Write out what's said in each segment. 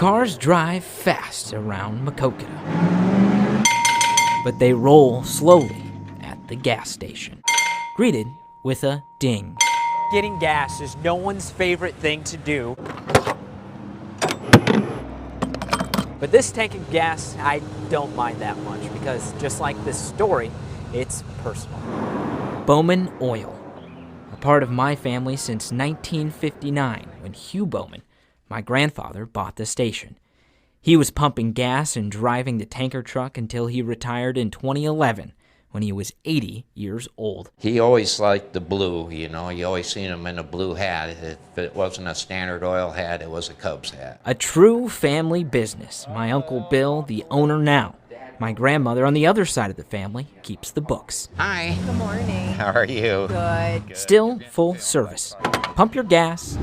Cars drive fast around Maquoketa, but they roll slowly at the gas station, greeted with a ding. Getting gas is no one's favorite thing to do. But this tank of gas, I don't mind that much because just like this story, it's personal. Bowman Oil, a part of my family since 1959 when Hugh Bowman, my grandfather, bought the station. He was pumping gas and driving the tanker truck until he retired in 2011 when he was 80 years old. He always liked the blue, you know. You always seen him in a blue hat. If it wasn't a Standard Oil hat, it was a Cubs hat. A true family business. My Uncle Bill, the owner now. My grandmother on the other side of the family keeps the books. Hi. Good morning. How are you? Good. Still full service. Pump your gas,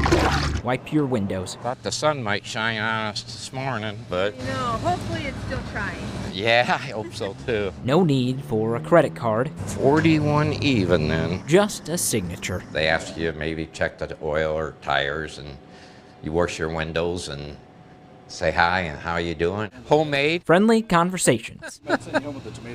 wipe your windows. Thought the sun might shine on us this morning, but You know, hopefully it's still trying. yeah, I hope so too. No need for a credit card, 41 even then. just a signature. They ask you maybe check the oil or tires, and you wash your windows and say hi and how you doing. Homemade. Friendly conversations.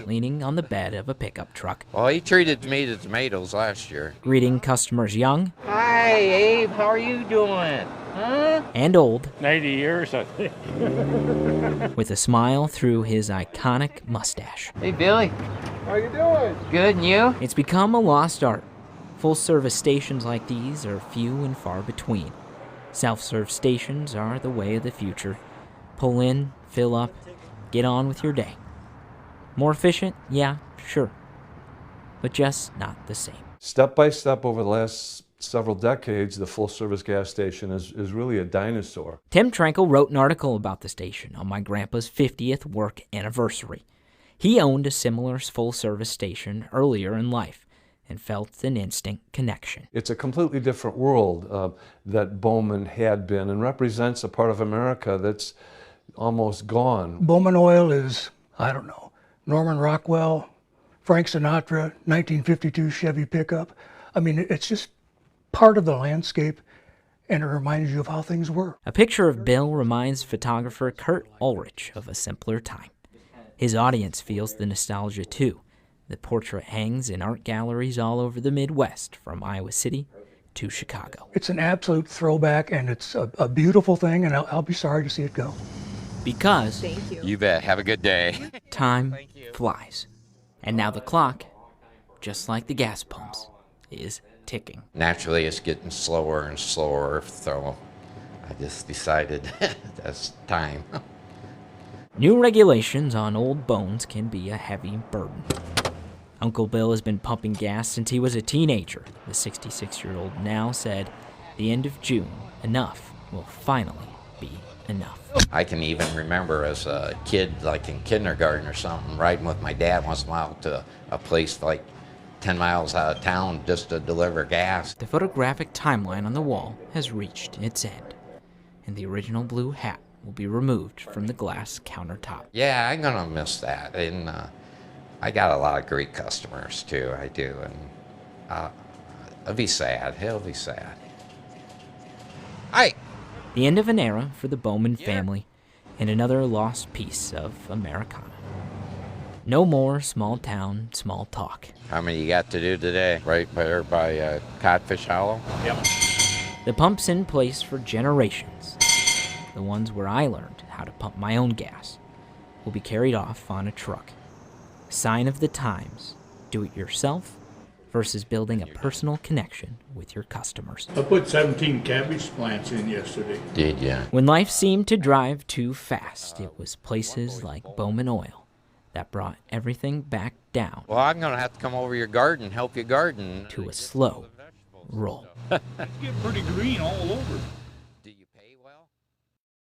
Leaning on the bed of a pickup truck. Well, he treated me to tomatoes last year. Greeting customers young Hi, Abe. How are you doing? Huh? and old 90 years, I think. with a smile through his iconic mustache. Hey, Billy. How you doing? Good, and you? It's become a lost art. Full-service stations like these are few and far between. Self-serve stations are the way of the future. Pull in, fill up, get on with your day. More efficient? Yeah, sure. But just not the same. Step by step over the last several decades, the full-service gas station is really a dinosaur. Tim Trankel wrote an article about the station on my grandpa's 50th work anniversary. He owned a similar full-service station earlier in life and felt an instant connection. It's a completely different world that Bowman had been and represents a part of America that's almost gone. Bowman Oil is, I don't know, Norman Rockwell, Frank Sinatra, 1952 Chevy pickup. I mean, it's just part of the landscape, and it reminds you of how things were. A picture of Bill reminds photographer Kurt Ulrich of a simpler time. His audience feels the nostalgia too. The portrait hangs in art galleries all over the Midwest, from Iowa City to Chicago. It's an absolute throwback, and it's a beautiful thing, and I'll be sorry to see it go. Because Thank you. You bet. Have a good day. time flies. And now the clock, just like the gas pumps, is ticking. Naturally, it's getting slower and slower, so I just decided that's time. New regulations on old bones can be a heavy burden. Uncle Bill has been pumping gas since he was a teenager. The 66-year-old now said, the end of June, enough will finally be enough. I can even remember as a kid, like in kindergarten or something, riding with my dad once in a while to a place like 10 miles out of town just to deliver gas. The photographic timeline on the wall has reached its end, and the original blue hat will be removed from the glass countertop. Yeah, I'm gonna miss that, and I got a lot of great customers too. I do, and it'll be sad. He'll be sad. Hi. The end of an era for the Bowman family, and another lost piece of Americana. No more small town, small talk. How many you got to do today? Right there by Codfish Hollow? Yep. The pumps in place for generations, the ones where I learned how to pump my own gas, will be carried off on a truck. Sign of the times, do it yourself versus building a personal connection with your customers. I put 17 cabbage plants in yesterday. Did ya? When life seemed to drive too fast, it was places like Bowman Oil that brought everything back down Well, I'm gonna have to come over your garden, help you garden. to a slow roll. It's getting pretty green all over.